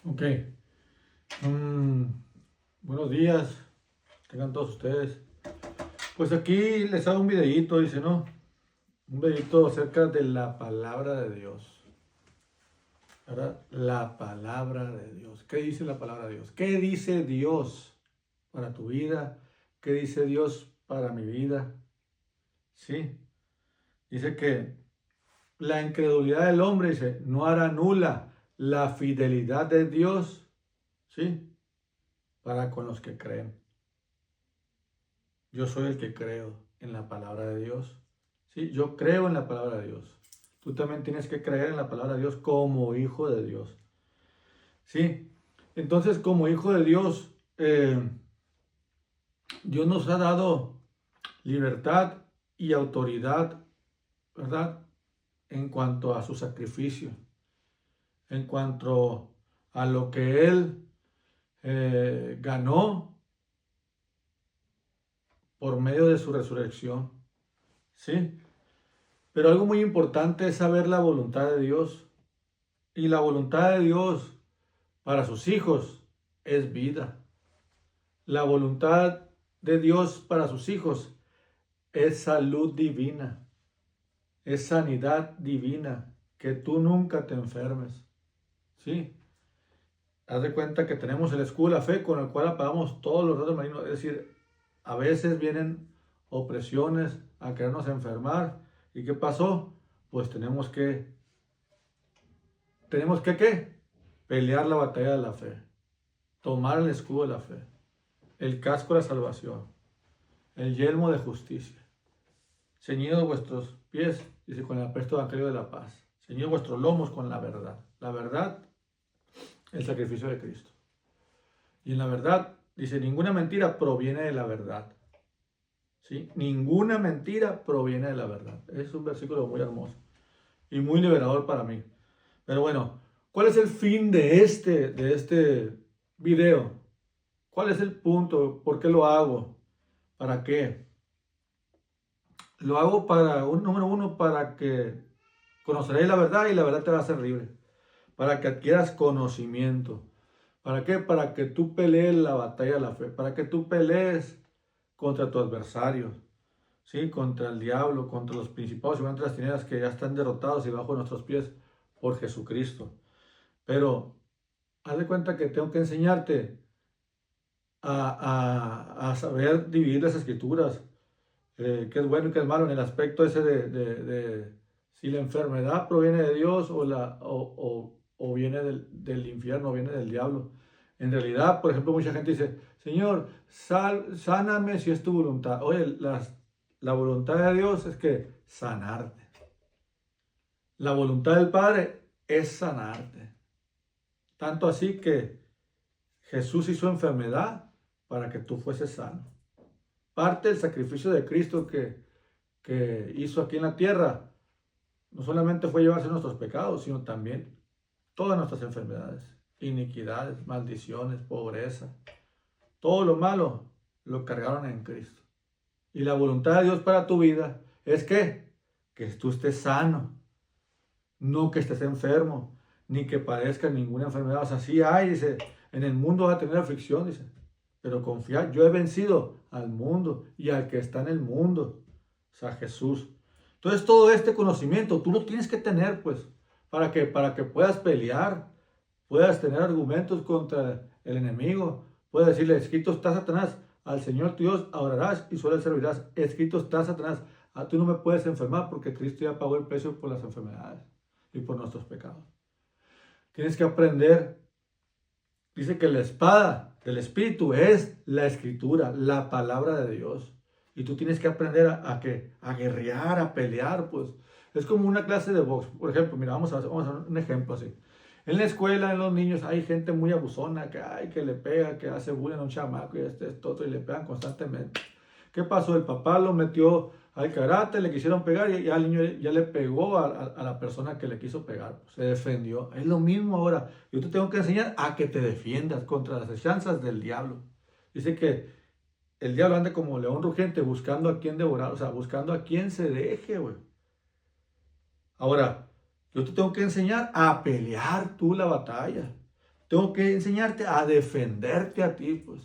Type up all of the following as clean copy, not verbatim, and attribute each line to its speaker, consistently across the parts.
Speaker 1: Ok. Mm, Buenos días, tengan todos ustedes. Pues aquí les hago un videíto, dice, ¿no? Un videíto acerca de la palabra de Dios, ¿verdad? La palabra de Dios. ¿Qué dice la palabra de Dios? ¿Qué dice Dios para tu vida? ¿Qué dice Dios para mi vida? Sí, dice que la incredulidad del hombre, dice, no hará nula la fidelidad de Dios, ¿sí? Para con los que creen. Yo soy el que creo en la palabra de Dios. Sí, yo creo en la palabra de Dios. Tú también tienes que creer en la palabra de Dios como hijo de Dios. Sí, entonces como hijo de Dios, Dios nos ha dado libertad y autoridad, ¿verdad? En cuanto a su sacrificio, en cuanto a lo que Él ganó por medio de su resurrección. Sí, pero algo muy importante es saber la voluntad de Dios. Y la voluntad de Dios para sus hijos es vida. La voluntad de Dios para sus hijos es salud divina, es sanidad divina, que tú nunca te enfermes. ¿Sí? Haz de cuenta que tenemos el escudo de la fe con el cual apagamos todos los rayos malignos. Es decir, a veces vienen opresiones a querernos enfermar. ¿Y qué pasó? Pues tenemos que ¿qué? Pelear la batalla de la fe, tomar el escudo de la fe, el casco de la salvación, el yelmo de justicia, ceñidos vuestros pies, dice, con el apresto del evangelio de la paz, ceñidos vuestros lomos con la verdad, el sacrificio de Cristo. Y en la verdad, dice, ninguna mentira proviene de la verdad. ¿Sí? Ninguna mentira proviene de la verdad. Es un versículo muy hermoso y muy liberador para mí. Pero bueno, ¿cuál es el fin de este video? ¿Cuál es el punto? ¿Por qué lo hago? ¿Para qué? Lo hago número uno, para que conoceréis la verdad y la verdad te va a hacer libre. Para que adquieras conocimiento. ¿Para qué? Para que tú pelees la batalla de la fe. Para que tú pelees contra tu adversario. ¿Sí? Contra el diablo, contra los principados y contra las tinieblas que ya están derrotados y bajo nuestros pies por Jesucristo. Pero haz de cuenta que tengo que enseñarte a saber dividir las escrituras, qué es bueno y qué es malo en el aspecto ese de si la enfermedad proviene de Dios o viene del infierno, o viene del diablo. En realidad, por ejemplo, mucha gente dice, Señor, sáname si es tu voluntad. Oye, la voluntad de Dios es que sanarte. La voluntad del Padre es sanarte. Tanto así que Jesús hizo enfermedad para que tú fueses sano. Parte del sacrificio de Cristo que hizo aquí en la tierra, no solamente fue llevarse nuestros pecados, sino también todas nuestras enfermedades, iniquidades, maldiciones, pobreza, todo lo malo lo cargaron en Cristo. Y la voluntad de Dios para tu vida es que tú estés sano, no que estés enfermo, ni que padezcas ninguna enfermedad. O sea, sí hay, dice, en el mundo va a tener aflicción, dice, pero confía, yo he vencido al mundo y al que está en el mundo, o sea, Jesús. Entonces todo este conocimiento tú lo tienes que tener, pues, para que puedas pelear, puedas tener argumentos contra el enemigo, puedas decirle, escrito está Satanás, al Señor tu Dios adorarás y solo le servirás. Escrito está Satanás, tú no me puedes enfermar porque Cristo ya pagó el precio por las enfermedades y por nuestros pecados. Tienes que aprender. Dice que la espada del Espíritu es la Escritura, la palabra de Dios. Y tú tienes que aprender a guerrear, a pelear, pues. Es como una clase de box. Por ejemplo, mira, vamos a un ejemplo así. En la escuela, en los niños, hay gente muy abusona que le pega, que hace bullying a un chamaco y esto, otro, y le pegan constantemente. ¿Qué pasó? El papá lo metió al karate, le quisieron pegar y al niño ya le pegó a la persona que le quiso pegar. Se defendió. Es lo mismo ahora. Yo te tengo que enseñar a que te defiendas contra las acechanzas del diablo. Dice que el diablo anda como león rugiente buscando a quien devorar, o sea, buscando a quien se deje, güey. Ahora, yo te tengo que enseñar a pelear tú la batalla. tengo que enseñarte a defenderte a ti, pues.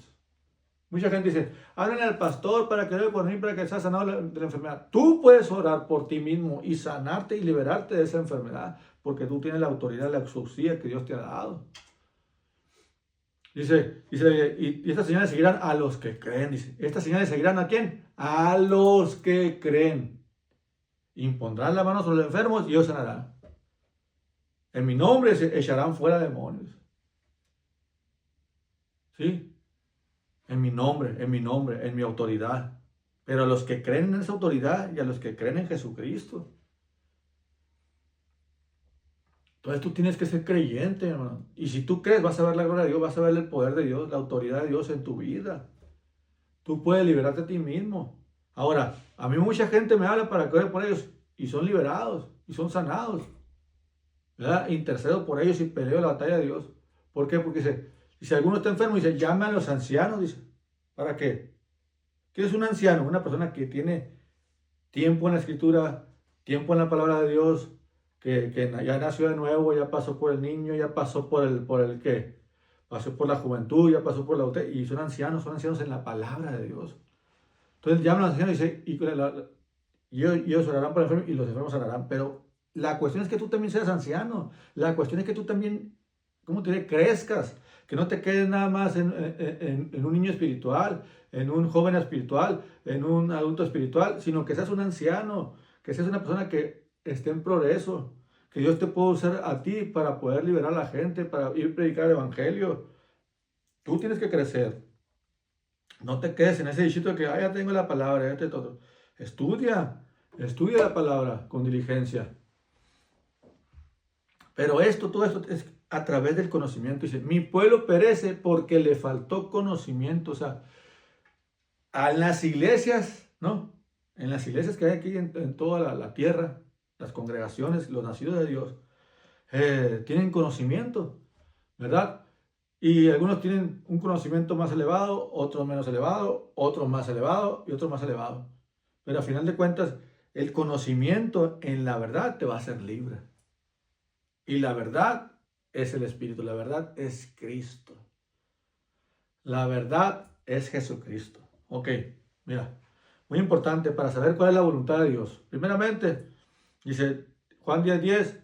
Speaker 1: Mucha gente dice, háblenle al pastor para que ore por mí, para que sea sanado de la enfermedad. Tú puedes orar por ti mismo y sanarte y liberarte de esa enfermedad, porque tú tienes la autoridad, la exorcía que Dios te ha dado. Dice, y estas señales seguirán a los que creen. Dice, estas señales seguirán ¿a quién? A los que creen. Impondrán la mano sobre los enfermos y ellos sanarán. En mi nombre se echarán fuera demonios. ¿Sí? En mi nombre, en mi autoridad. Pero a los que creen en esa autoridad y a los que creen en Jesucristo. Entonces tú tienes que ser creyente, hermano. Y si tú crees, vas a ver la gloria de Dios, vas a ver el poder de Dios, la autoridad de Dios en tu vida. Tú puedes liberarte a ti mismo. Ahora, a mí mucha gente me habla para que ore por ellos y son liberados y son sanados. ¿Verdad? Intercedo por ellos y peleo la batalla de Dios. ¿Por qué? Porque dice, si alguno está enfermo, dice, llame a los ancianos, dice. ¿Para qué? ¿Qué es un anciano? Una persona que tiene tiempo en la escritura, tiempo en la palabra de Dios, que ya nació de nuevo, ya pasó por el niño, ya pasó por el ¿qué? Pasó por la juventud, ya pasó por la adultez, y son ancianos en la palabra de Dios. Entonces llaman a los ancianos y dice, y ellos orarán por el enfermo y los enfermos orarán, pero la cuestión es que tú también seas anciano, la cuestión es que tú también, ¿cómo te diré? Crezcas, que no te quedes nada más en un niño espiritual, en un joven espiritual, en un adulto espiritual, sino que seas un anciano, que seas una persona que esté en progreso, que Dios te pueda usar a ti para poder liberar a la gente, para ir a predicar el evangelio. Tú tienes que crecer. No te quedes en ese dichito de que ya tengo la palabra, ya te todo. Estudia la palabra con diligencia. Pero todo esto es a través del conocimiento. Dice, mi pueblo perece porque le faltó conocimiento. O sea, en las iglesias, ¿no? En las iglesias que hay aquí en toda la tierra, las congregaciones, los nacidos de Dios, tienen conocimiento, ¿verdad? Y algunos tienen un conocimiento más elevado, otros menos elevado, otros más elevado y otros más elevado. Pero a final de cuentas, el conocimiento en la verdad te va a hacer libre. Y la verdad es el Espíritu, la verdad es Cristo. La verdad es Jesucristo. Ok, mira, muy importante para saber cuál es la voluntad de Dios. Primeramente, dice Juan 10:10,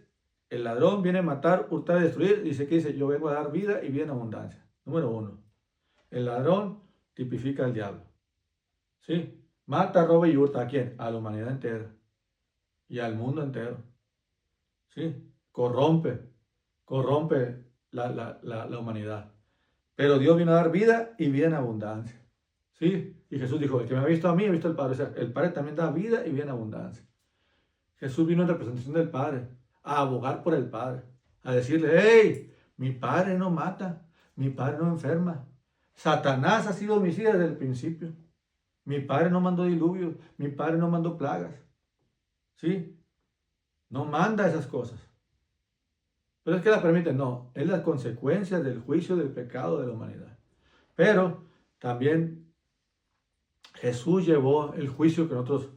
Speaker 1: el ladrón viene a matar, hurtar y destruir. Dice que dice, yo vengo a dar vida y vida en abundancia. Número 1, el ladrón tipifica al diablo. ¿Sí? Mata, roba y hurta. ¿A quién? A la humanidad entera y al mundo entero. ¿Sí? Corrompe la humanidad. Pero Dios vino a dar vida y vida en abundancia. ¿Sí? Y Jesús dijo, el que me ha visto a mí, ha visto al Padre. O sea, el Padre también da vida y vida en abundancia. Jesús vino en representación del Padre, a abogar por el Padre, a decirle, hey, mi Padre no mata, mi Padre no enferma. Satanás ha sido homicida desde el principio. Mi Padre no mandó diluvios, mi Padre no mandó plagas. ¿Sí? No manda esas cosas. Pero es que las permite, no, es las consecuencias del juicio del pecado de la humanidad. Pero también Jesús llevó el juicio que nosotros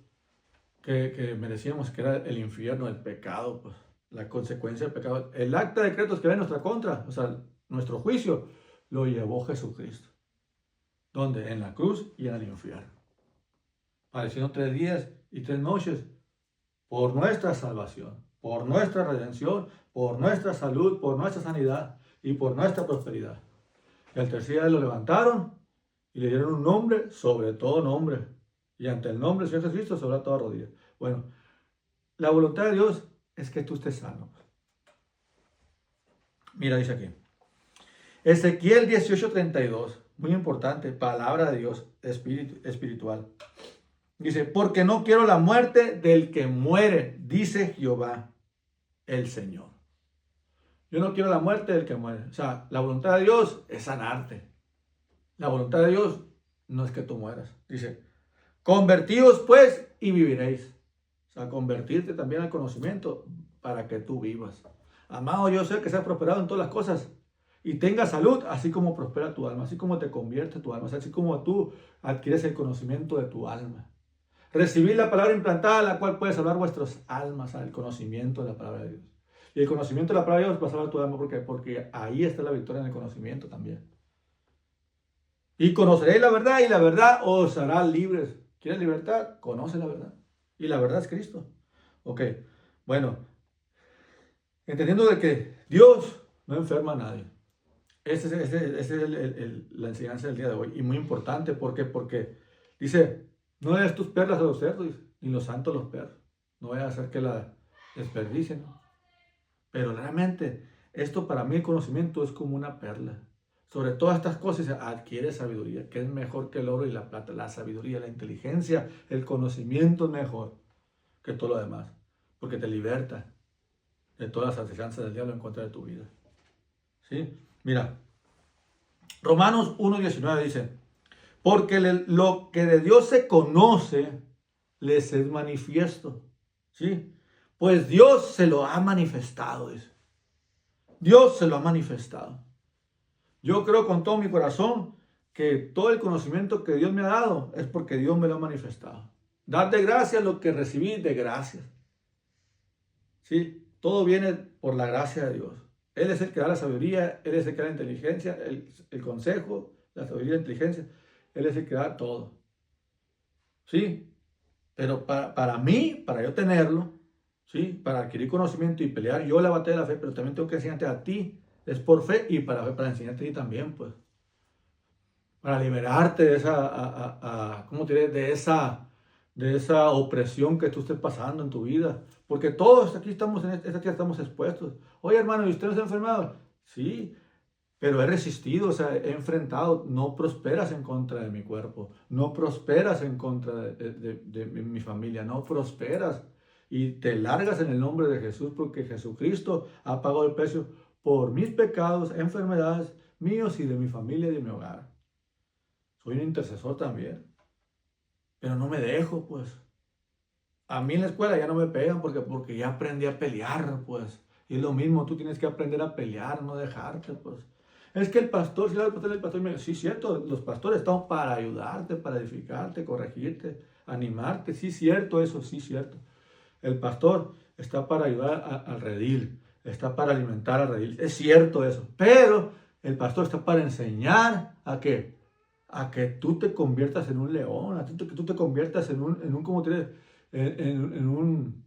Speaker 1: que merecíamos, que era el infierno, el pecado, pues, la consecuencia del pecado. El acta de decretos que va en nuestra contra, o sea, nuestro juicio, lo llevó Jesucristo. ¿Dónde? En la cruz y en el infierno. Padeciendo 3 días y 3 noches por nuestra salvación, por nuestra redención, por nuestra salud, por nuestra sanidad y por nuestra prosperidad. Y al tercer día lo levantaron y le dieron un nombre sobre todo nombre. Y ante el nombre del Señor Jesucristo sobre toda rodilla. Bueno, la voluntad de Dios es que tú estés sano. Mira, dice aquí. Ezequiel 18:32, muy importante, palabra de Dios espiritual. Dice, porque no quiero la muerte del que muere, dice Jehová, el Señor. Yo no quiero la muerte del que muere. O sea, la voluntad de Dios es sanarte. La voluntad de Dios no es que tú mueras. Dice, convertíos pues y viviréis. O sea, convertirte también al conocimiento para que tú vivas. Amado, yo sé que seas prosperado en todas las cosas y tengas salud, así como prospera tu alma, así como te convierte tu alma, así como tú adquieres el conocimiento de tu alma. Recibid la palabra implantada, la cual puede salvar vuestras almas al conocimiento de la palabra de Dios. Y el conocimiento de la palabra de Dios va a salvar tu alma. ¿Por qué? Porque ahí está la victoria en el conocimiento también. Y conoceréis la verdad y la verdad os hará libres. ¿Quieres libertad? Conoce la verdad. Y la verdad es Cristo. Ok, bueno, entendiendo de que Dios no enferma a nadie. Esa es la enseñanza del día de hoy. Y muy importante, ¿por qué? Porque dice, no des tus perlas a los cerdos, ni los santos a los perros. No vayas a hacer que la desperdicien, ¿no? Pero realmente, esto para mí el conocimiento es como una perla. Sobre todas estas cosas adquiere sabiduría, que es mejor que el oro y la plata. La sabiduría, la inteligencia, el conocimiento es mejor que todo lo demás. Porque te liberta de todas las acechanzas del diablo en contra de tu vida. ¿Sí? Mira, Romanos 1:19 dice, porque lo que de Dios se conoce les es manifiesto. ¿Sí? Pues Dios se lo ha manifestado, dice. Dios se lo ha manifestado. Yo creo con todo mi corazón que todo el conocimiento que Dios me ha dado es porque Dios me lo ha manifestado. Dad de gracia lo que recibí de gracia. ¿Sí? Todo viene por la gracia de Dios. Él es el que da la sabiduría, Él es el que da la inteligencia, el consejo, la sabiduría y la inteligencia. Él es el que da todo. ¿Sí? Pero para mí, para yo tenerlo, ¿sí? Para adquirir conocimiento y pelear yo la batalla de la fe, pero también tengo que enseñarte a ti. Es por fe y para enseñarte a ti también, pues. Para liberarte de esa, ¿cómo te diré? De esa opresión que tú estés pasando en tu vida. Porque todos aquí estamos en esta tierra estamos expuestos. Oye, hermano, ¿y usted no se ha enfermado? Sí, pero he resistido, o sea, he enfrentado. No prosperas en contra de mi cuerpo, no prosperas en contra de mi familia, no prosperas. Y te largas en el nombre de Jesús porque Jesucristo ha pagado el precio por mis pecados, enfermedades míos y de mi familia y de mi hogar. Soy un intercesor también, pero no me dejo, pues. A mí en la escuela ya no me pegan porque ya aprendí a pelear, pues. Y es lo mismo, tú tienes que aprender a pelear, no dejarte, pues. Es que el pastor, si el pastor me dice, sí, cierto, los pastores están para ayudarte, para edificarte, corregirte, animarte, sí, cierto, eso, sí, cierto. El pastor está para ayudar al redil, está para alimentar al redil, es cierto eso, pero el pastor está para enseñar a qué, a que tú te conviertas en un león, a que tú te conviertas en un ¿cómo te diré? En un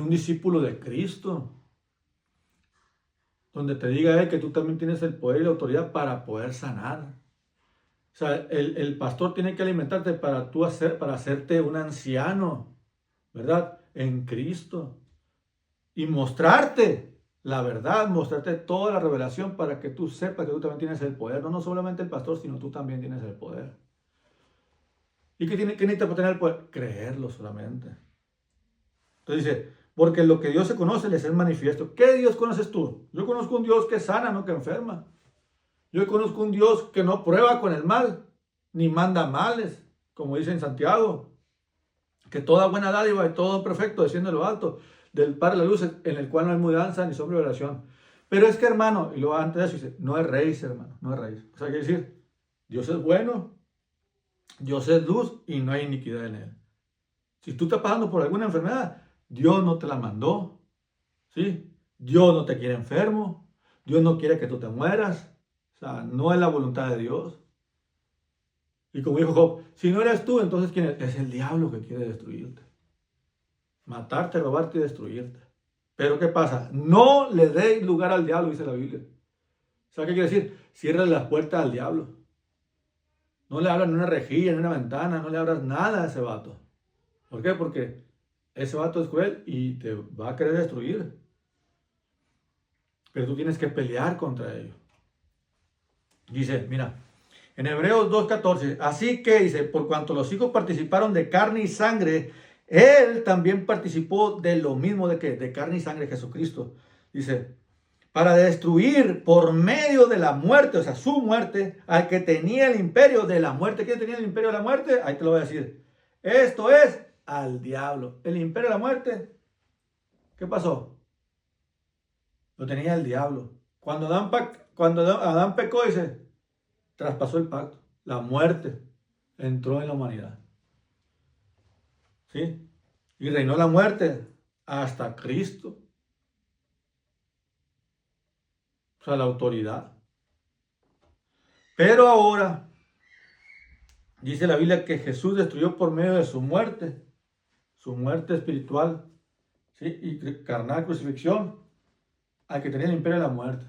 Speaker 1: discípulo de Cristo, donde te diga él que tú también tienes el poder y la autoridad para poder sanar. O sea, el pastor tiene que alimentarte para hacerte un anciano, ¿verdad? En Cristo. Y mostrarte la verdad, mostrarte toda la revelación para que tú sepas que tú también tienes el poder. No solamente el pastor, sino tú también tienes el poder. ¿Y qué necesita para tener el poder? Creerlo solamente. Entonces dice, porque lo que Dios se conoce les es manifiesto. ¿Qué Dios conoces tú? Yo conozco un Dios que sana, no que enferma. Yo conozco un Dios que no prueba con el mal, ni manda males, como dice en Santiago, que toda buena dádiva y todo perfecto desciende de lo alto, del Padre de la luz, en el cual no hay mudanza ni sombra de variación. Pero es que, hermano, y luego antes de eso dice, no es rey, hermano, no es rey. O sea, quiere decir, Dios es bueno, Dios es luz y no hay iniquidad en él. Si tú estás pasando por alguna enfermedad, Dios no te la mandó, ¿sí? Dios no te quiere enfermo, Dios no quiere que tú te mueras, o sea, no es la voluntad de Dios. Y como dijo Job, si no eres tú, entonces ¿quién es? Es el diablo que quiere destruirte. Matarte, robarte y destruirte. Pero ¿qué pasa? No le deis lugar al diablo, dice la Biblia. ¿Sabes qué quiere decir? Cierra las puertas al diablo. No le abras en una rejilla, en una ventana, no le abras nada a ese vato. ¿Por qué? Porque ese vato es cruel y te va a querer destruir. Pero tú tienes que pelear contra ello. Dice, mira, en Hebreos 2:14, así que dice, por cuanto los hijos participaron de carne y sangre, él también participó de lo mismo de que de carne y sangre Jesucristo. Dice, para destruir por medio de la muerte, o sea, su muerte, al que tenía el imperio de la muerte. ¿Quién tenía el imperio de la muerte? Ahí te lo voy a decir. Esto es al diablo. El imperio de la muerte, ¿qué pasó? Lo tenía el diablo. Cuando Adán pecó, dice, traspasó el pacto. La muerte entró en la humanidad. ¿Sí? Y reinó la muerte hasta Cristo. o sea, la autoridad. Pero ahora, dice la Biblia que Jesús destruyó por medio de su muerte espiritual, ¿sí? Y carnal, crucifixión, al que tenía el imperio de la muerte.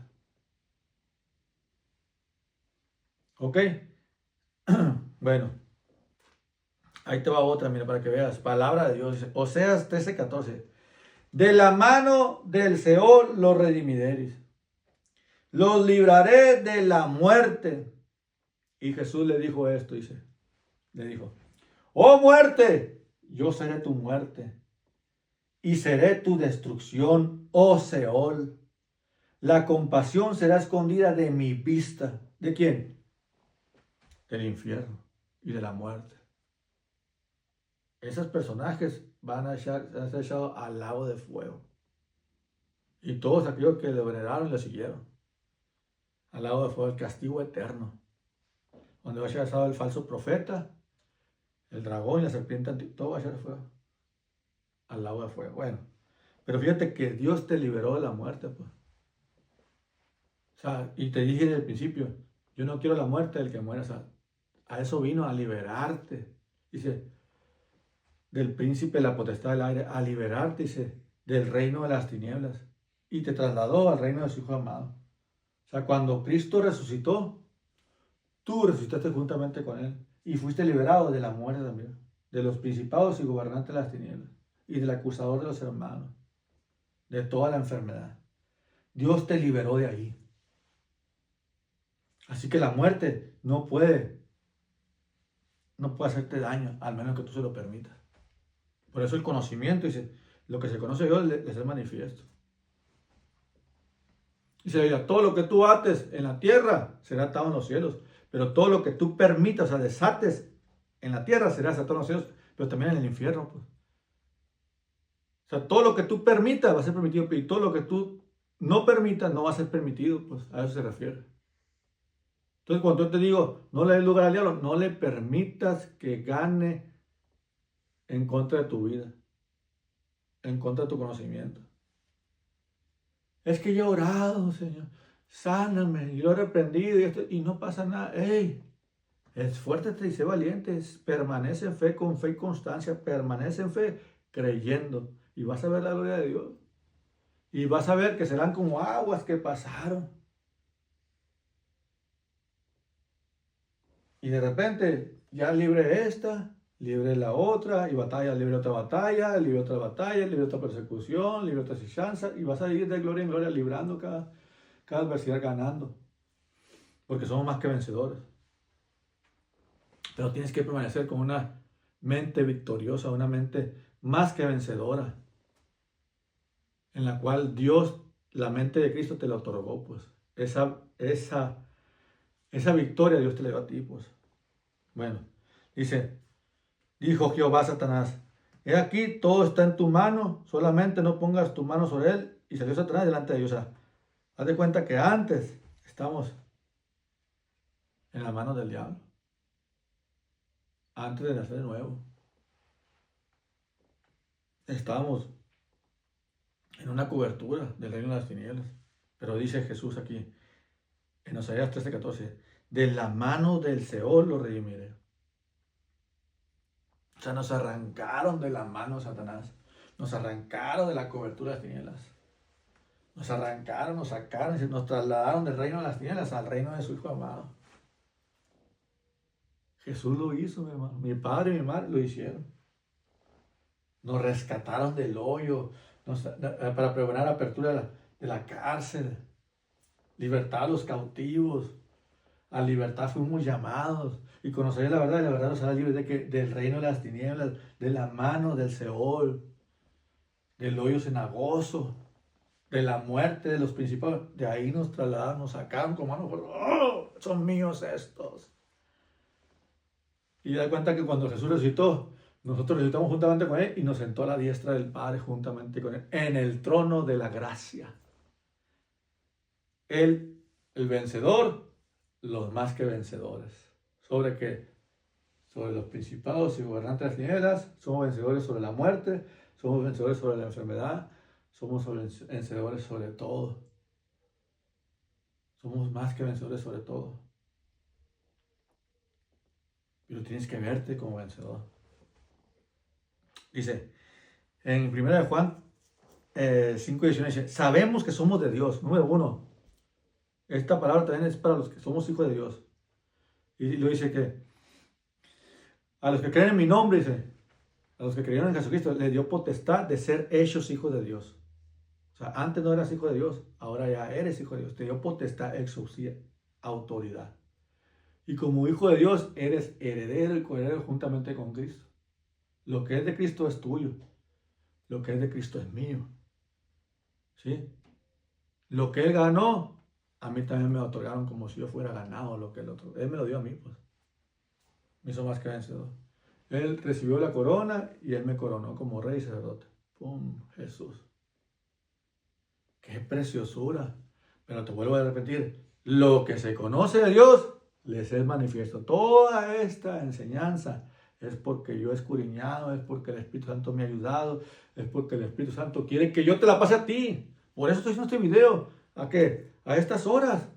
Speaker 1: ¿Ok? Bueno, ahí te va otra, mira, para que veas. Palabra de Dios, dice, Oseas 13:14. De la mano del Seol los redimiréis. Los libraré de la muerte. Y Jesús le dijo esto, dice. Le dijo, oh muerte, yo seré tu muerte. Y seré tu destrucción, oh Seol. La compasión será escondida de mi vista. ¿De quién? Del infierno y de la muerte. Esos personajes van a ser echados al lago de fuego. Y todos aquellos que le veneraron y le siguieron. Al lago de fuego, el castigo eterno. Donde va a ser echado el falso profeta, el dragón y la serpiente, todo va a ser fuego. Al lago de fuego. Bueno, pero fíjate que Dios te liberó de la muerte, pues. O sea, y te dije desde el principio, yo no quiero la muerte del que muera. O sea, a eso vino, a liberarte. Dice, del príncipe de la potestad del aire, a liberarte, dice, del reino de las tinieblas. Y te trasladó al reino de su Hijo amado. O sea, cuando Cristo resucitó, tú resucitaste juntamente con Él. Y fuiste liberado de la muerte también. De los principados y gobernantes de las tinieblas. Y del acusador de los hermanos. De toda la enfermedad. Dios te liberó de ahí. Así que la muerte no puede hacerte daño, al menos que tú se lo permitas. Por eso el conocimiento, dice, lo que se conoce a Dios les es manifiesto. Dice, todo lo que tú ates en la tierra será atado en los cielos, pero todo lo que tú permitas, o sea, desates en la tierra será desatado en los cielos, pero también en el infierno. Pues. O sea, todo lo que tú permitas va a ser permitido, y todo lo que tú no permitas no va a ser permitido, pues a eso se refiere. Entonces, cuando yo te digo, no le des lugar al diablo, no le permitas que gane en contra de tu vida, en contra de tu conocimiento. Es que yo he orado, Señor, sáname, y lo he reprendido y no pasa nada. ¡Ey! Esfuérzate y sé valiente, permanece en fe, con fe y constancia, permanece en fe, creyendo, y vas a ver la gloria de Dios. Y vas a ver que serán como aguas que pasaron. Y de repente, ya libre esta, libre la otra, y batalla, libre otra batalla, libre otra batalla, libre otra persecución, libre otra asechanza, y vas a ir de gloria en gloria, librando cada adversidad, ganando. Porque somos más que vencedores. Pero tienes que permanecer con una mente victoriosa, una mente más que vencedora, en la cual Dios, la mente de Cristo te la otorgó, pues. Esa victoria Dios te la dio a ti, pues. Bueno, dijo Jehová a Satanás, he aquí, todo está en tu mano, solamente no pongas tu mano sobre él. Y salió Satanás delante de Dios. O sea, haz de cuenta que antes estamos en la mano del diablo. Antes de nacer de nuevo. Estábamos en una cobertura del reino de las tinieblas. Pero dice Jesús aquí, en Oseas 13:14, de la mano del Seol lo redimiré. O sea, nos arrancaron de la mano de Satanás. Nos arrancaron de la cobertura de las tinieblas. Nos arrancaron, nos sacaron, nos trasladaron del reino de las tinieblas al reino de su Hijo amado. Jesús lo hizo, mi hermano. Mi padre y mi madre lo hicieron. Nos rescataron del hoyo para pregonar la apertura de la cárcel. Libertad a los cautivos. A libertad fuimos llamados. Y conocer la verdad, y la verdad nos hará libres del reino de las tinieblas, de la mano del Seol, del hoyo cenagoso, de la muerte de los principados. De ahí nos trasladaron, nos sacaron con mano fuerte. ¡Oh! Son míos estos. Y da cuenta que cuando Jesús resucitó, nosotros resucitamos juntamente con Él y nos sentó a la diestra del Padre juntamente con Él, en el trono de la gracia. Él, el vencedor, los más que vencedores. ¿Sobre qué? Sobre los principados y gobernantes de las tinieblas. Somos vencedores sobre la muerte, somos vencedores sobre la enfermedad, somos vencedores sobre todo. Somos más que vencedores sobre todo. Pero tienes que verte como vencedor. Dice, en 1 de Juan 5:19 dice, sabemos que somos de Dios. Número 1. Esta palabra también es para los que somos hijos de Dios. Y lo dice que a los que creen en mi nombre, dice, a los que creyeron en Jesucristo, les dio potestad de ser hechos hijos de Dios. O sea, antes no eras hijo de Dios, ahora ya eres hijo de Dios. Te dio potestad, exousia, autoridad. Y como hijo de Dios, eres heredero y coheredero juntamente con Cristo. Lo que es de Cristo es tuyo. Lo que es de Cristo es mío. ¿Sí? Lo que Él ganó, a mí también me otorgaron como si yo fuera ganado lo que el otro. Él me lo dio a mí, pues. Me hizo más que vencedor. Él recibió la corona y Él me coronó como rey y sacerdote. ¡Pum! Jesús. ¡Qué preciosura! Pero te vuelvo a repetir, lo que se conoce de Dios les es manifiesto. Toda esta enseñanza es porque yo he escudriñado, es porque el Espíritu Santo me ha ayudado, es porque el Espíritu Santo quiere que yo te la pase a ti. Por eso estoy haciendo este video. ¿A qué? A estas horas.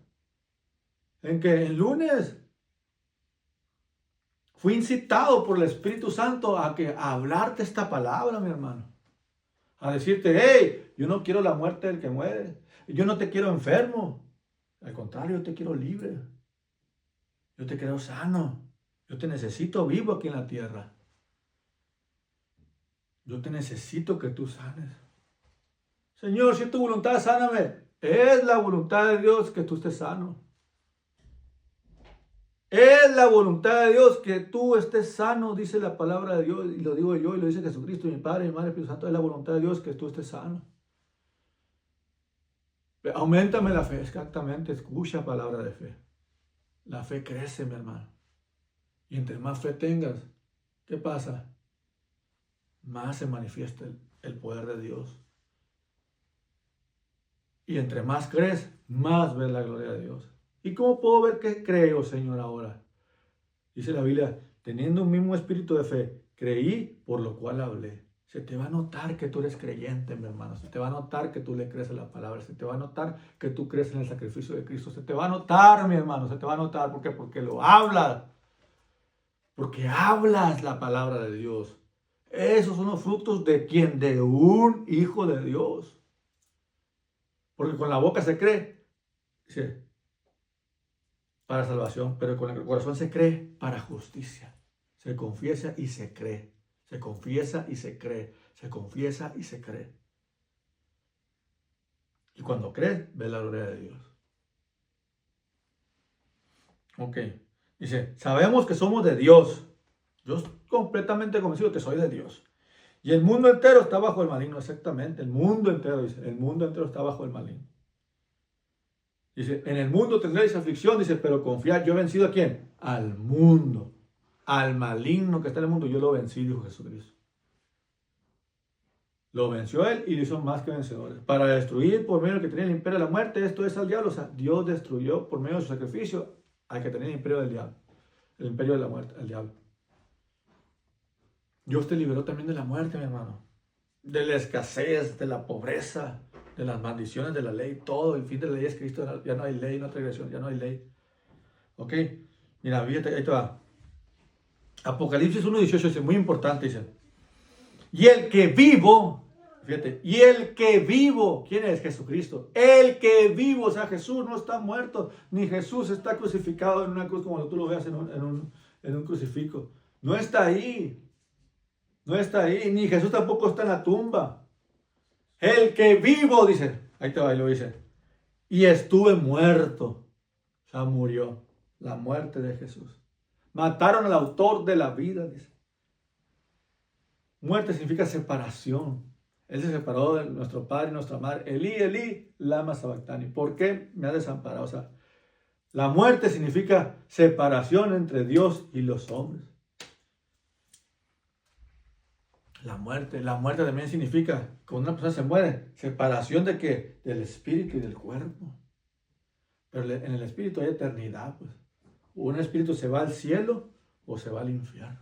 Speaker 1: En que el lunes fui incitado por el Espíritu Santo a hablarte esta palabra, mi hermano. A decirte, hey, yo no quiero la muerte del que muere. Yo no te quiero enfermo. Al contrario, yo te quiero libre. Yo te quiero sano. Yo te necesito vivo aquí en la tierra. Yo te necesito que tú sanes. Señor, si es tu voluntad, sáname. Es la voluntad de Dios que tú estés sano. Es la voluntad de Dios que tú estés sano, dice la palabra de Dios, y lo digo yo, y lo dice Jesucristo, mi Padre, mi Madre, Espíritu Santo. Es la voluntad de Dios que tú estés sano. Auméntame la fe, exactamente, escucha palabra de fe. La fe crece, mi hermano. Y entre más fe tengas, ¿qué pasa? Más se manifiesta el poder de Dios. Y entre más crees, más ves la gloria de Dios. ¿Y cómo puedo ver que creo, Señor, ahora? Dice la Biblia, teniendo un mismo espíritu de fe, creí, por lo cual hablé. Se te va a notar que tú eres creyente, mi hermano. Se te va a notar que tú le crees a la palabra. Se te va a notar que tú crees en el sacrificio de Cristo. Se te va a notar, mi hermano. Se te va a notar. ¿Por qué? Porque lo hablas. Porque hablas la palabra de Dios. Esos son los frutos de ¿quién? De un hijo de Dios. Porque con la boca se cree, sí, para salvación, pero con el corazón se cree para justicia. Se confiesa y se cree. Se confiesa y se cree. Se confiesa y se cree. Y cuando crees, ves la gloria de Dios. Ok. Dice, sabemos que somos de Dios. Yo estoy completamente convencido que soy de Dios. Y el mundo entero está bajo el maligno, exactamente. El mundo entero, dice, el mundo entero está bajo el maligno. Dice, en el mundo tendréis aflicción, dice, pero confiad, yo he vencido ¿a quién? Al mundo. Al maligno que está en el mundo, yo lo vencí, dijo Jesucristo. Lo venció él y lo hizo más que vencedores. Para destruir por medio del que tenía el imperio de la muerte, esto es al diablo. O sea, Dios destruyó por medio de su sacrificio al que tenía el imperio del diablo. El imperio de la muerte, el diablo. Dios te liberó también de la muerte, mi hermano. De la escasez, de la pobreza, de las maldiciones de la ley. Todo, el fin de la ley es Cristo. Ya no hay ley, no hay transgresión, ya no hay ley. ¿Ok? Mira, fíjate, ahí te va. Apocalipsis 1:18 dice, muy importante, dice. Y el que vivo, fíjate, y el que vivo, ¿quién es? Jesucristo. El que vivo, o sea, Jesús no está muerto, ni Jesús está crucificado en una cruz como tú lo veas en un crucifijo. No está ahí. No está ahí, ni Jesús tampoco está en la tumba. El que vivo, dice, ahí te va y lo dice. Y estuve muerto, o sea, murió. La muerte de Jesús. Mataron al autor de la vida, dice. Muerte significa separación. Él se separó de nuestro padre y nuestra madre. Elí, Elí, lama sabactani. ¿Por qué me ha desamparado? O sea, la muerte significa separación entre Dios y los hombres. La muerte también significa, cuando una persona se muere, separación de qué? Del espíritu y del cuerpo. Pero en el espíritu hay eternidad, pues. Un espíritu se va al cielo o se va al infierno.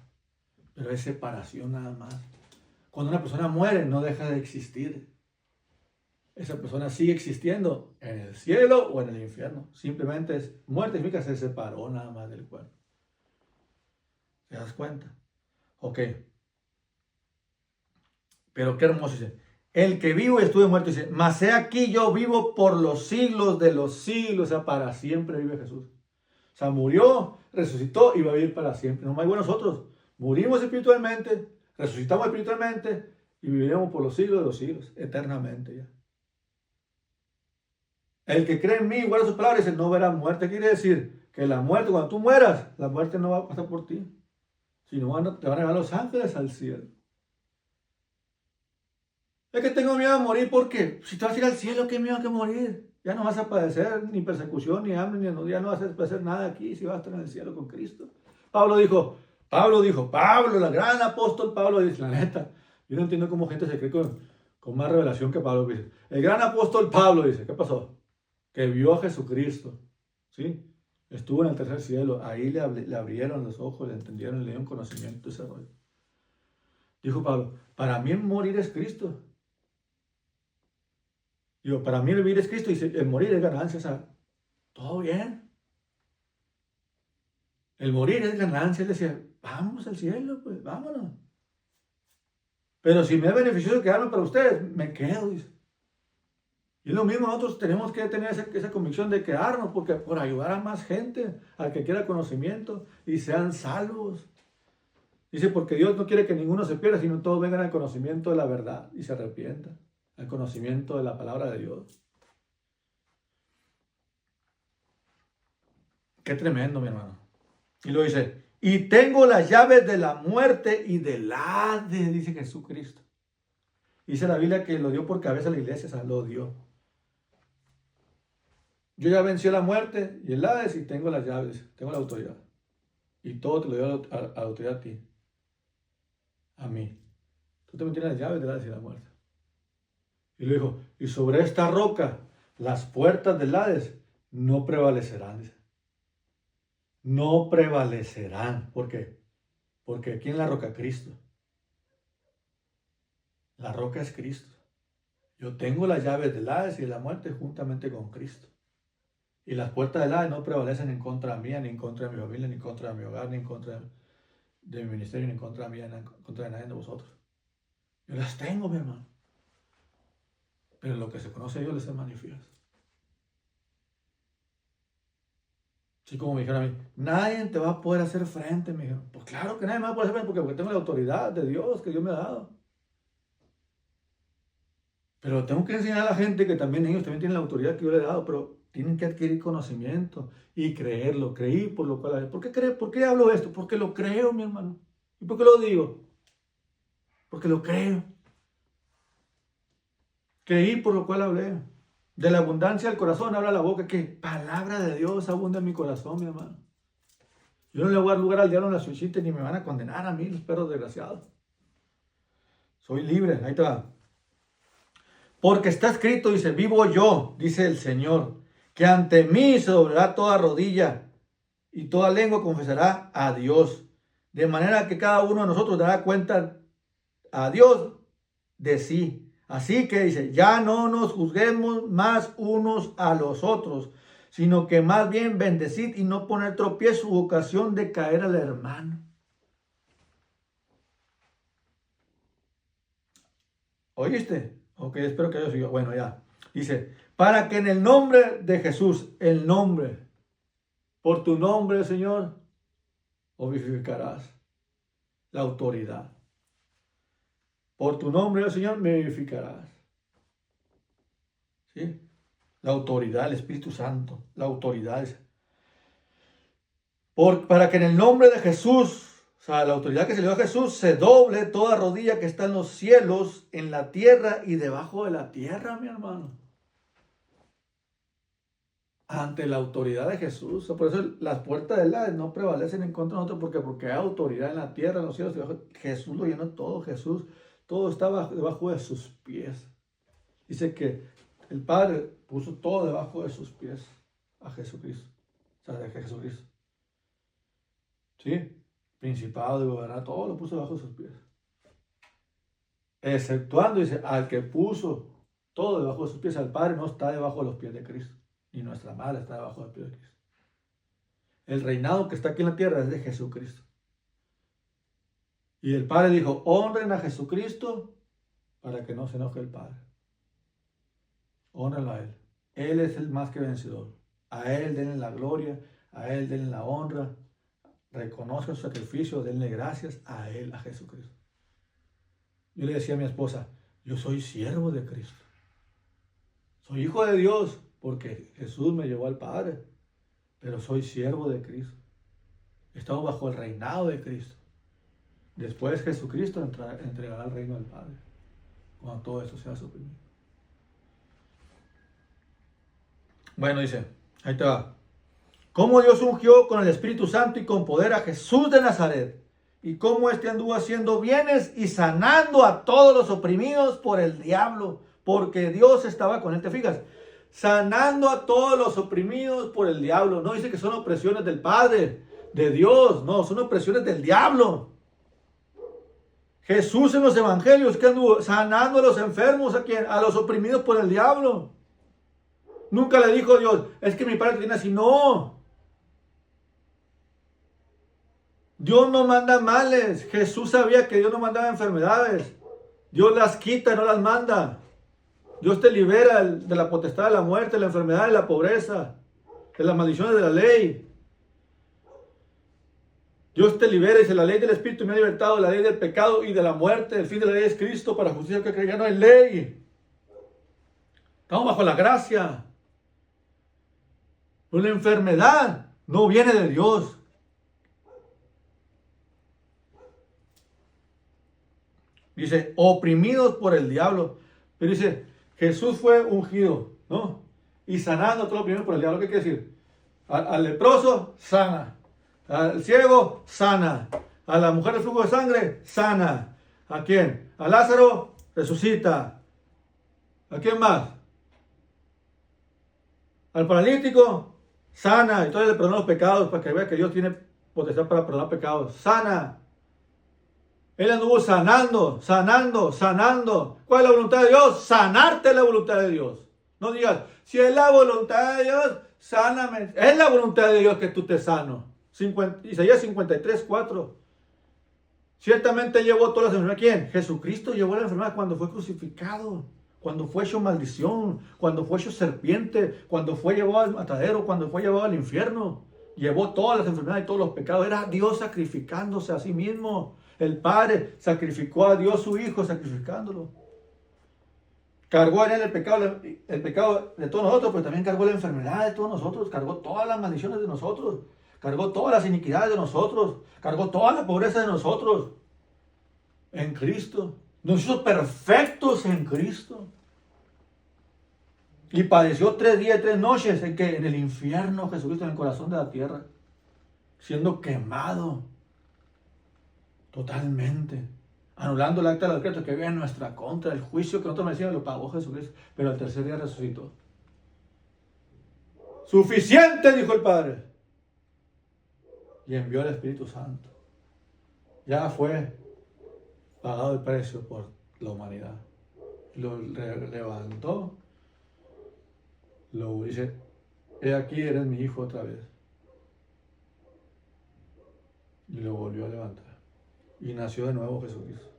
Speaker 1: Pero es separación nada más. Cuando una persona muere, no deja de existir. esa persona sigue existiendo en el cielo o en el infierno. Simplemente es muerte, significa se separó nada más del cuerpo. ¿Te das cuenta? Ok. Pero qué hermoso dice. El que vivo y estuve muerto, dice, mas he aquí yo vivo por los siglos de los siglos. O sea, para siempre vive Jesús. O sea, murió, resucitó y va a vivir para siempre. No más igual nosotros. Murimos espiritualmente, resucitamos espiritualmente y viviremos por los siglos de los siglos, eternamente ya. El que cree en mí, guarda sus palabras, dice, no verá muerte. Quiere decir que la muerte, cuando tú mueras, la muerte no va a pasar por ti, sino te van a llevar los ángeles al cielo. Es que tengo miedo a morir porque si te vas a ir al cielo, qué miedo que morir. Ya no vas a padecer ni persecución, ni hambre, ya no vas a padecer nada aquí si vas a estar en el cielo con Cristo. Pablo, el gran apóstol Pablo, dice, la neta, yo no entiendo cómo gente se cree con más revelación que Pablo. Dice, el gran apóstol Pablo dice, ¿qué pasó? Que vio a Jesucristo, ¿sí? Estuvo en el tercer cielo, ahí le abrieron los ojos, le entendieron, le dieron conocimiento ese rollo. Dijo Pablo, para mí morir es Cristo. Digo, para mí el vivir es Cristo y el morir es ganancia, o sea, todo bien. El morir es ganancia, él decía, vamos al cielo, pues vámonos. Pero si me es beneficioso quedarme para ustedes, me quedo, dice. Y lo mismo nosotros tenemos que tener esa convicción de quedarnos, porque por ayudar a más gente, al que quiera conocimiento, y sean salvos. Dice, porque Dios no quiere que ninguno se pierda, sino todos vengan al conocimiento de la verdad y se arrepientan, al conocimiento de la palabra de Dios. Qué tremendo, mi hermano. Y lo dice, y tengo las llaves de la muerte y del Hades, dice Jesucristo. Dice la Biblia que lo dio por cabeza a la iglesia, o sea, lo dio. Yo ya vencí la muerte y el Hades y tengo las llaves, tengo la autoridad. Y todo te lo dio a la autoridad a ti, a mí. Tú también tienes las llaves del Hades y la muerte. Y le dijo, y sobre esta roca, las puertas del Hades no prevalecerán, dice. No prevalecerán. ¿Por qué? Porque aquí en la roca Cristo. La roca es Cristo. Yo tengo las llaves del Hades y de la muerte juntamente con Cristo. Y las puertas del Hades no prevalecen en contra mía, ni en contra de mi familia, ni en contra de mi hogar, ni en contra de mi ministerio, ni en contra mía, ni en contra de nadie de vosotros. Yo las tengo, mi hermano. Pero lo que se conoce a Dios les se manifiesta. Así como me dijeron a mí, nadie te va a poder hacer frente, me dijeron. Pues claro que nadie me va a poder hacer frente porque tengo la autoridad de Dios que Dios me ha dado. Pero tengo que enseñar a la gente que también ellos también tienen la autoridad que yo les he dado, pero tienen que adquirir conocimiento y creerlo. Creí por lo cual. ¿Por qué hablo esto? Porque lo creo, mi hermano. ¿Y por qué lo digo? Porque lo creo. Creí por lo cual hablé. De la abundancia del corazón habla la boca. Que palabra de Dios abunda en mi corazón, mi hermano. Yo no le voy a dar lugar al diablo en la suicida ni me van a condenar a mí, los perros desgraciados. Soy libre, ahí te va. Porque está escrito, dice, vivo yo, dice el Señor, que ante mí se doblará toda rodilla y toda lengua confesará a Dios. De manera que cada uno de nosotros dará cuenta a Dios de sí. Así que dice, ya no nos juzguemos más unos a los otros, sino que más bien bendecid y no poner tropiezo u ocasión de caer al hermano. ¿Oíste? Ok, espero que yo siga. Bueno, ya. Dice, para que en el nombre de Jesús, el nombre, por tu nombre, Señor, vivificarás la autoridad. Por tu nombre, Señor, me vivificarás. ¿Sí? La autoridad, el Espíritu Santo, la autoridad. Para que en el nombre de Jesús, o sea, la autoridad que se le dio a Jesús, se doble toda rodilla que está en los cielos, en la tierra y debajo de la tierra, mi hermano. Ante la autoridad de Jesús. Por eso las puertas del Hades no prevalecen en contra de nosotros, porque hay autoridad en la tierra, en los cielos. Jesús lo llenó todo. Jesús, todo estaba debajo de sus pies. Dice que el Padre puso todo debajo de sus pies a Jesucristo. O sea, de Jesucristo. ¿Sí? Principado de gobernar, todo lo puso debajo de sus pies. Exceptuando, dice, al que puso todo debajo de sus pies. El Padre no está debajo de los pies de Cristo, ni nuestra madre está debajo de los pies de Cristo. El reinado que está aquí en la tierra es de Jesucristo. Y el Padre dijo, honren a Jesucristo para que no se enoje el Padre. Honrenlo a Él. Él es el más que vencedor. A Él denle la gloria, a Él denle la honra. Reconozcan su sacrificio, denle gracias a Él, a Jesucristo. Yo le decía a mi esposa, yo soy siervo de Cristo. Soy hijo de Dios porque Jesús me llevó al Padre. Pero soy siervo de Cristo. Estamos bajo el reinado de Cristo. Después Jesucristo entregará el reino del Padre, cuando todo eso sea suprimido. Bueno, dice, ahí te va. Cómo Dios ungió con el Espíritu Santo y con poder a Jesús de Nazaret, y cómo éste anduvo haciendo bienes y sanando a todos los oprimidos por el diablo, porque Dios estaba con él. ¿Te fijas? Sanando a todos los oprimidos por el diablo. No dice que son opresiones del Padre, de Dios, no, son opresiones del diablo. Jesús en los evangelios, que anduvo sanando a los enfermos, ¿a quién? A los oprimidos por el diablo. Nunca le dijo a Dios, es que mi Padre tiene así. No. Dios no manda males. Jesús sabía que Dios no mandaba enfermedades. Dios las quita, no las manda. Dios te libera de la potestad de la muerte, de la enfermedad, de la pobreza, de las maldiciones de la ley. Dios te libera, dice, la ley del Espíritu me ha libertado de la ley del pecado y de la muerte. El fin de la ley es Cristo, para justicia que cree, ya no hay ley. Estamos bajo la gracia. Una enfermedad no viene de Dios. Dice, oprimidos por el diablo. Pero dice, Jesús fue ungido, ¿no? Y sanando a todos los oprimidos por el diablo. ¿Qué quiere decir? Al leproso, sana. Al ciego, sana. A la mujer de flujo de sangre, sana. ¿A quién? A Lázaro, resucita. ¿A quién más? Al paralítico, sana. Entonces le perdona los pecados para que vea que Dios tiene potestad para perdonar pecados. Sana. Él anduvo sanando. ¿Cuál es la voluntad de Dios? Sanarte la voluntad de Dios. No digas, si es la voluntad de Dios, sáname. Es la voluntad de Dios que tú te sano. Isaías 53, 4. Ciertamente llevó todas las enfermedades. ¿Quién? Jesucristo llevó la enfermedad cuando fue crucificado, cuando fue hecho maldición, cuando fue hecho serpiente, cuando fue llevado al matadero, cuando fue llevado al infierno. Llevó todas las enfermedades y todos los pecados. Era Dios sacrificándose a sí mismo. El Padre sacrificó a Dios su Hijo sacrificándolo. Cargó en él el pecado de todos nosotros, pero también cargó la enfermedad de todos nosotros, cargó todas las maldiciones de nosotros, cargó todas las iniquidades de nosotros, cargó toda la pobreza de nosotros. En Cristo. Nos hizo perfectos en Cristo. Y padeció 3 días y 3 noches en el infierno, Jesucristo, en el corazón de la tierra, siendo quemado totalmente, anulando el acta del decreto que había en nuestra contra. El juicio que nosotros merecíamos lo pagó Jesucristo, pero al tercer día resucitó. Suficiente, dijo el Padre, y envió al Espíritu Santo. Ya fue pagado el precio por la humanidad. Lo levantó, lo dice, he aquí eres mi hijo otra vez, y lo volvió a levantar. Y nació de nuevo Jesucristo.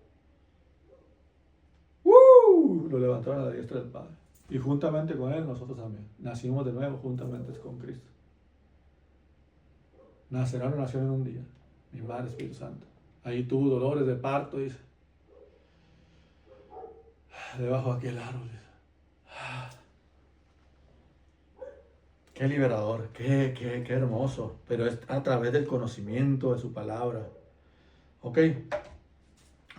Speaker 1: Lo levantaron a la diestra del Padre. Y juntamente con Él, nosotros también. Nacimos de nuevo juntamente con Cristo. Nacerá una nación en un día. Mi Madre Espíritu Santo. Ahí tuvo dolores de parto, dice. Debajo de aquel árbol, dice. Qué liberador, qué hermoso. Pero es a través del conocimiento de su palabra. ¿Ok?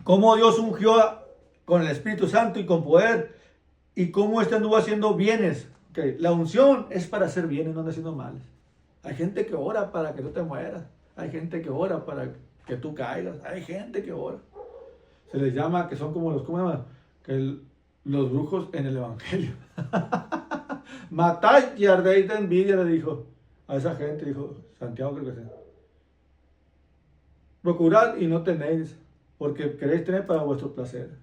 Speaker 1: Cómo Dios ungió con el Espíritu Santo y con poder, y cómo este anduvo haciendo bienes. ¿Okay? La unción es para hacer bienes, no anda haciendo males. Hay gente que ora para que tú te mueras. Hay gente que ora para que tú caigas. Hay gente que ora. Se les llama, que son como los, ¿cómo se llama? Los brujos en el Evangelio. Matad y ardéis de envidia, le dijo a esa gente, dijo Santiago, creo que sí. Procurad y no tenéis, porque queréis tener para vuestro placer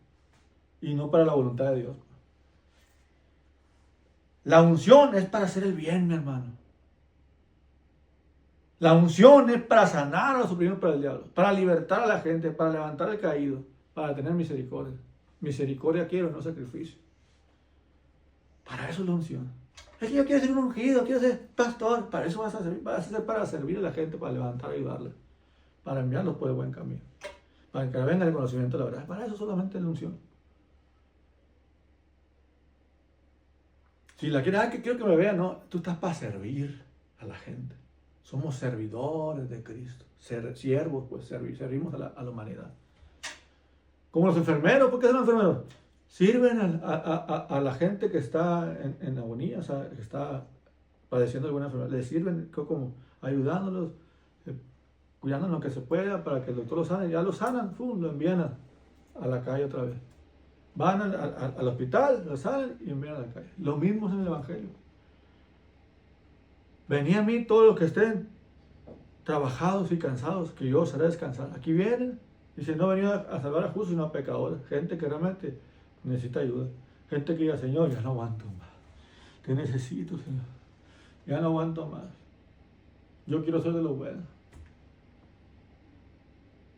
Speaker 1: y no para la voluntad de Dios. La unción es para hacer el bien, mi hermano. La unción es para sanar a los oprimidos por el diablo, para libertar a la gente, para levantar al caído, para tener misericordia. Misericordia quiero, no sacrificio. Para eso es la unción. Es que yo quiero ser un ungido, quiero ser pastor. Para eso vas a ser para servir a la gente, para levantar y ayudarle, para enviarlos por el buen camino, para que venga el conocimiento de la verdad. Para eso solamente es la unción. Si la quieres, que quiero que me vean, no, tú estás para servir a la gente. Somos servidores de Cristo, siervos, pues servimos a la humanidad. Como los enfermeros, ¿por qué son enfermeros? Sirven a la gente que está en agonía, o sea, que está padeciendo alguna enfermedad. Les sirven como ayudándolos, cuidándolos lo que se pueda para que el doctor lo sane. Ya lo sanan, lo envían a la calle otra vez. Van al hospital, lo sanan y envían a la calle. Lo mismo es en el Evangelio. Venid a mí todos los que estén trabajados y cansados, que yo os haré descansar. Aquí vienen, dice, no he venido a salvar a justos, sino a pecadores. Gente que realmente necesita ayuda. Gente que diga, Señor, ya no aguanto más. Te necesito, Señor. Ya no aguanto más. Yo quiero ser de los buenos.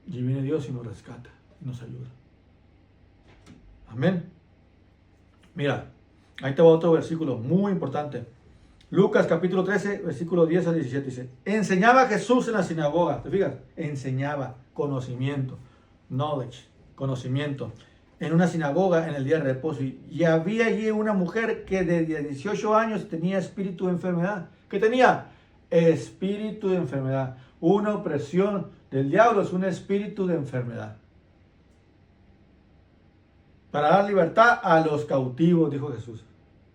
Speaker 1: Y viene Dios y nos rescata y nos ayuda. Amén. Mira, ahí te va otro versículo muy importante. Lucas capítulo 13, versículo 10 al 17 dice, enseñaba Jesús en la sinagoga, ¿te fijas? Enseñaba, conocimiento, knowledge, conocimiento, en una sinagoga en el día de reposo. Y había allí una mujer que de 18 años tenía espíritu de enfermedad. ¿Qué tenía? Espíritu de enfermedad. Una opresión del diablo es un espíritu de enfermedad. Para dar libertad a los cautivos, dijo Jesús.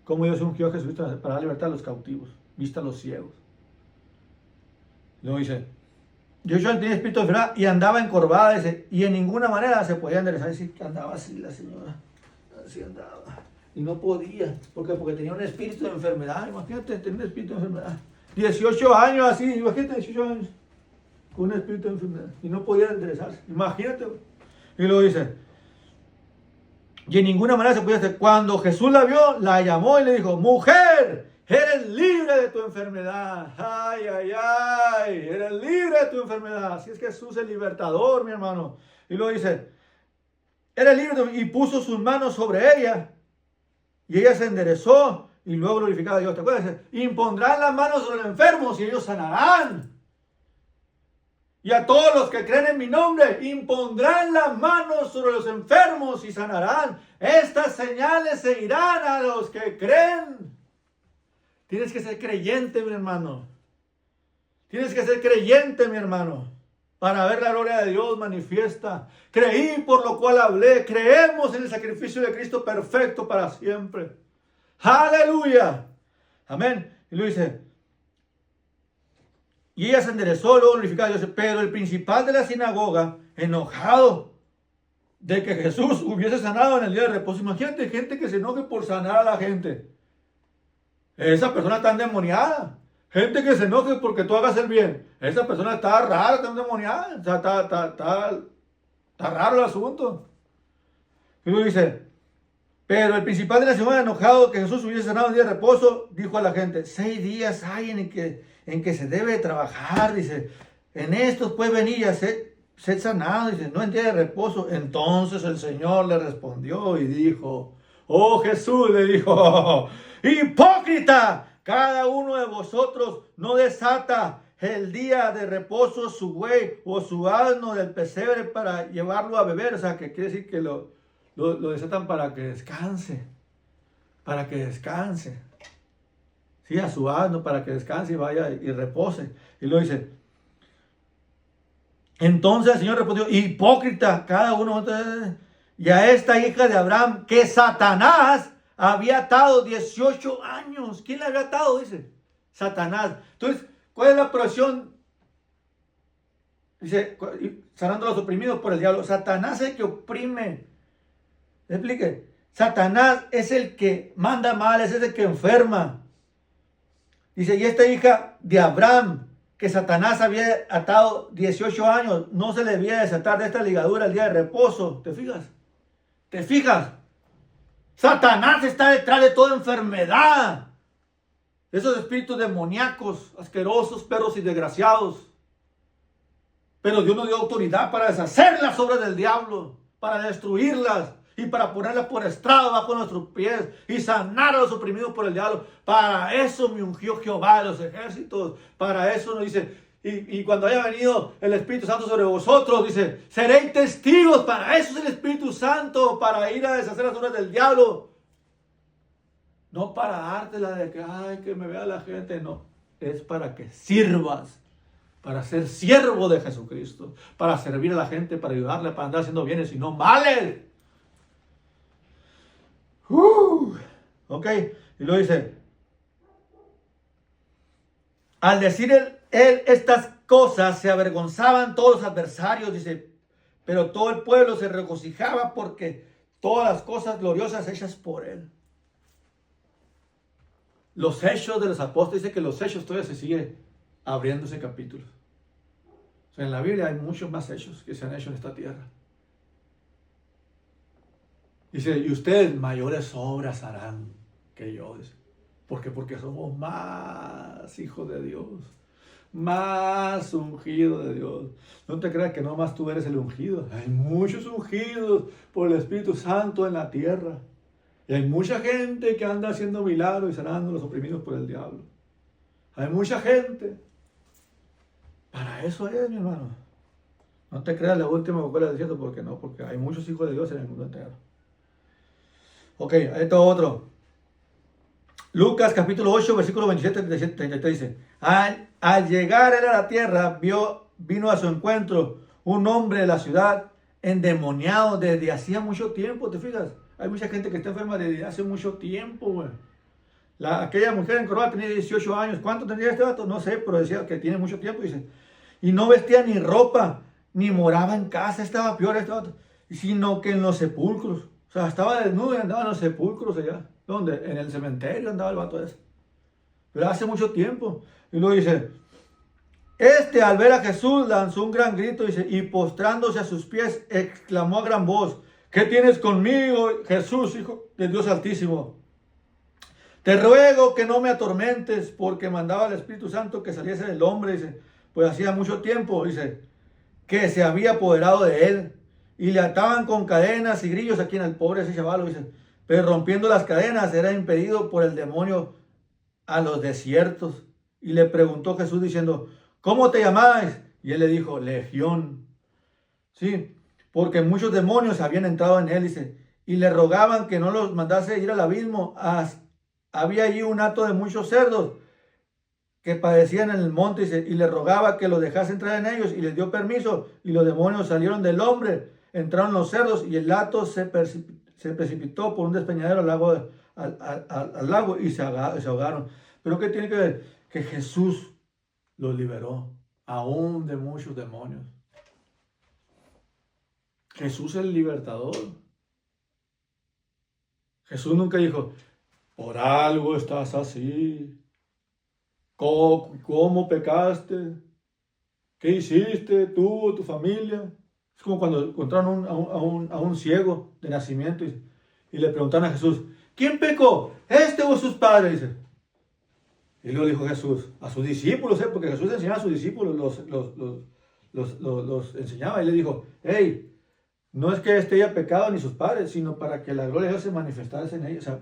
Speaker 1: Como Dios ungió a Jesús para dar libertad a los cautivos, vista a los ciegos. Luego dice, yo tenía espíritu de enfermedad y andaba encorvada, dice, y en ninguna manera se podía enderezar. Dice que andaba así la señora, así andaba. Y no podía, porque tenía un espíritu de enfermedad. Imagínate tener un espíritu de enfermedad. 18 años así, imagínate 18 años con un espíritu de enfermedad. Y no podía enderezarse, imagínate. Y luego dice, y en ninguna manera se podía hacer. Cuando Jesús la vio, la llamó y le dijo, mujer, eres libre de tu enfermedad. Ay, ay, ay, eres libre de tu enfermedad. Así es Jesús el libertador, mi hermano. Y luego dice, eres libre, y puso sus manos sobre ella. Y ella se enderezó y luego glorificaba a Dios. ¿Te acuerdas? Impondrán las manos sobre los enfermos y ellos sanarán. Y a todos los que creen en mi nombre, impondrán las manos sobre los enfermos y sanarán. Estas señales seguirán a los que creen. Tienes que ser creyente, mi hermano. Tienes que ser creyente, mi hermano, para ver la gloria de Dios manifiesta. Creí, por lo cual hablé. Creemos en el sacrificio de Cristo perfecto para siempre. ¡Aleluya! Amén. Y lo dice, y ella se enderezó, luego glorificaba a Dios. Pero el principal de la sinagoga, enojado de que Jesús hubiese sanado en el día de reposo. Imagínate gente que se enoje por sanar a la gente. Esa persona está endemoniada. Gente que se enoje porque tú hagas el bien. Esa persona está rara, está endemoniada. O sea, está raro el asunto. Y luego dice, pero el principal de la sinagoga, enojado que Jesús hubiese sanado en el día de reposo, dijo a la gente, 6 días hay en que se debe trabajar, dice, en estos pues venir y ser sanado, dice, no en día de reposo. Entonces el Señor le respondió y dijo, oh Jesús, le dijo, hipócrita, cada uno de vosotros no desata el día de reposo su buey o su asno del pesebre para llevarlo a beber. O sea, que quiere decir que lo desatan para que descanse, sí, a su asno para que descanse y vaya y repose. Y luego dice, entonces el Señor respondió, hipócrita, cada uno, y a esta hija de Abraham que Satanás había atado 18 años. ¿Quién la había atado? Dice, Satanás. Entonces, ¿cuál es la profesión? Dice, sanando a los oprimidos por el diablo. Satanás es el que oprime. ¿Me explique? Satanás es el que manda mal, es el que enferma. Dice, y esta hija de Abraham, que Satanás había atado 18 años, no se le debía desatar de esta ligadura el día de reposo. ¿Te fijas? ¿Te fijas? Satanás está detrás de toda enfermedad. Esos espíritus demoníacos, asquerosos, perros y desgraciados. Pero Dios nos dio autoridad para deshacer las obras del diablo, para destruirlas y para ponerlas por estrado bajo nuestros pies y sanar a los oprimidos por el diablo. Para eso me ungió Jehová de los ejércitos. Para eso nos dice, y cuando haya venido el Espíritu Santo sobre vosotros, dice, seréis testigos. Para eso es el Espíritu Santo, para ir a deshacer las obras del diablo. No para dártela de que, ay, que me vea la gente. No, es para que sirvas. Para ser siervo de Jesucristo, para servir a la gente, para ayudarle, para andar haciendo bienes y no males. Ok, y luego dice, al decir él estas cosas, se avergonzaban todos los adversarios, dice, pero todo el pueblo se regocijaba porque todas las cosas gloriosas hechas por él. Los hechos de los apóstoles, dice que los hechos todavía se sigue abriendo ese capítulo. O sea, en la Biblia hay muchos más hechos que se han hecho en esta tierra. Dice, y ustedes mayores obras harán que yo. Dice. ¿Por qué? Porque somos más hijos de Dios. Más ungidos de Dios. No te creas que nomás tú eres el ungido. Hay muchos ungidos por el Espíritu Santo en la tierra. Y hay mucha gente que anda haciendo milagros y sanando a los oprimidos por el diablo. Hay mucha gente. Para eso es, mi hermano. No te creas la última Coca-Cola del desierto, porque no, porque hay muchos hijos de Dios en el mundo entero. Ok, esto otro. Lucas capítulo 8, versículo 27 33 dice, al llegar él a la tierra, vino a su encuentro un hombre de la ciudad endemoniado desde hacía mucho tiempo, ¿te fijas? Hay mucha gente que está enferma desde hace mucho tiempo, güey. Aquella mujer en Córdoba tenía 18 años. ¿Cuánto tendría este vato? No sé, pero decía que tiene mucho tiempo. Dice, y no vestía ni ropa, ni moraba en casa. Estaba peor este vato. Sino que en los sepulcros. O sea, estaba desnudo y andaba en los sepulcros allá. ¿Dónde? En el cementerio andaba el vato ese. Pero hace mucho tiempo. Y luego dice, al ver a Jesús lanzó un gran grito, dice, y postrándose a sus pies, exclamó a gran voz, ¿qué tienes conmigo, Jesús, Hijo de Dios Altísimo? Te ruego que no me atormentes, porque mandaba al Espíritu Santo que saliese del hombre, dice, pues hacía mucho tiempo, dice, que se había apoderado de él, y le ataban con cadenas y grillos aquí en el pobre ese chaval, dice, pero rompiendo las cadenas era impedido por el demonio a los desiertos. Y le preguntó Jesús diciendo, ¿cómo te llamáis? Y él le dijo, Legión. Sí, porque muchos demonios habían entrado en él, dice, y le rogaban que no los mandase ir al abismo. Había allí un hato de muchos cerdos que padecían en el monte, dice, y le rogaba que los dejase entrar en ellos, y les dio permiso, y los demonios salieron del hombre, entraron los cerdos, y el hato se precipitó por un despeñadero al lago y se ahogaron. Pero ¿qué tiene que ver? Que Jesús los liberó, aún de muchos demonios. Jesús es el libertador. Jesús nunca dijo, por algo estás así. ¿Cómo pecaste? ¿Qué hiciste tú, tu familia? Es como cuando encontraron a un ciego de nacimiento y le preguntaron a Jesús, ¿quién pecó? ¿Este o sus padres? Dice. Y luego dijo Jesús a sus discípulos, porque Jesús enseñaba a sus discípulos, los enseñaba y le dijo, hey, no es que este haya pecado ni sus padres, sino para que la gloria de Dios se manifestase en ellos. O sea,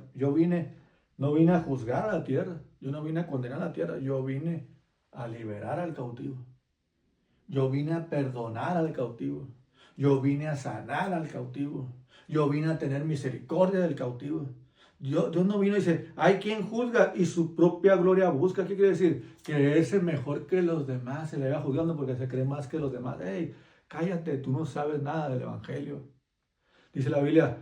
Speaker 1: no vine a juzgar a la tierra, yo no vine a condenar a la tierra, yo vine a liberar al cautivo. Yo vine a perdonar al cautivo. Yo vine a sanar al cautivo. Yo vine a tener misericordia del cautivo. Dios no vino y dice, hay quien juzga y su propia gloria busca. ¿Qué quiere decir? Que es mejor que los demás. Se le va juzgando porque se cree más que los demás. Hey, cállate, tú no sabes nada del evangelio. Dice la Biblia,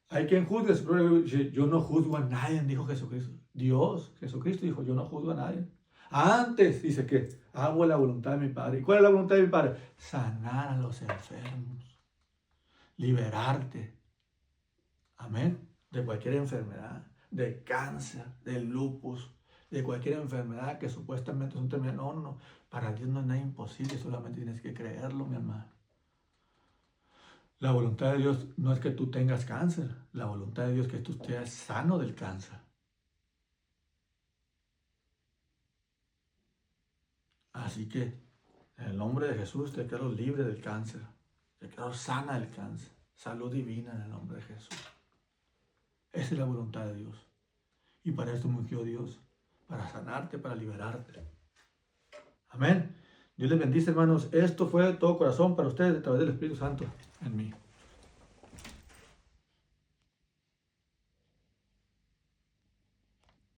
Speaker 1: hay quien juzga su propia gloria. Dice, yo no juzgo a nadie, dijo Jesucristo. Dios, Jesucristo dijo, yo no juzgo a nadie. Antes dice que hago la voluntad de mi Padre. ¿Y cuál es la voluntad de mi Padre? Sanar a los enfermos. Liberarte. Amén. De cualquier enfermedad. De cáncer, de lupus, de cualquier enfermedad que supuestamente es un término. No. Para Dios no es nada imposible. Solamente tienes que creerlo, mi hermano. La voluntad de Dios no es que tú tengas cáncer. La voluntad de Dios es que tú estés sano del cáncer. Así que en el nombre de Jesús te declaro libre del cáncer. Te declaro sana del cáncer. Salud divina en el nombre de Jesús. Esa es la voluntad de Dios. Y para esto me ungió Dios. Para sanarte, para liberarte. Amén. Dios les bendice, hermanos. Esto fue de todo corazón para ustedes a través del Espíritu Santo en mí.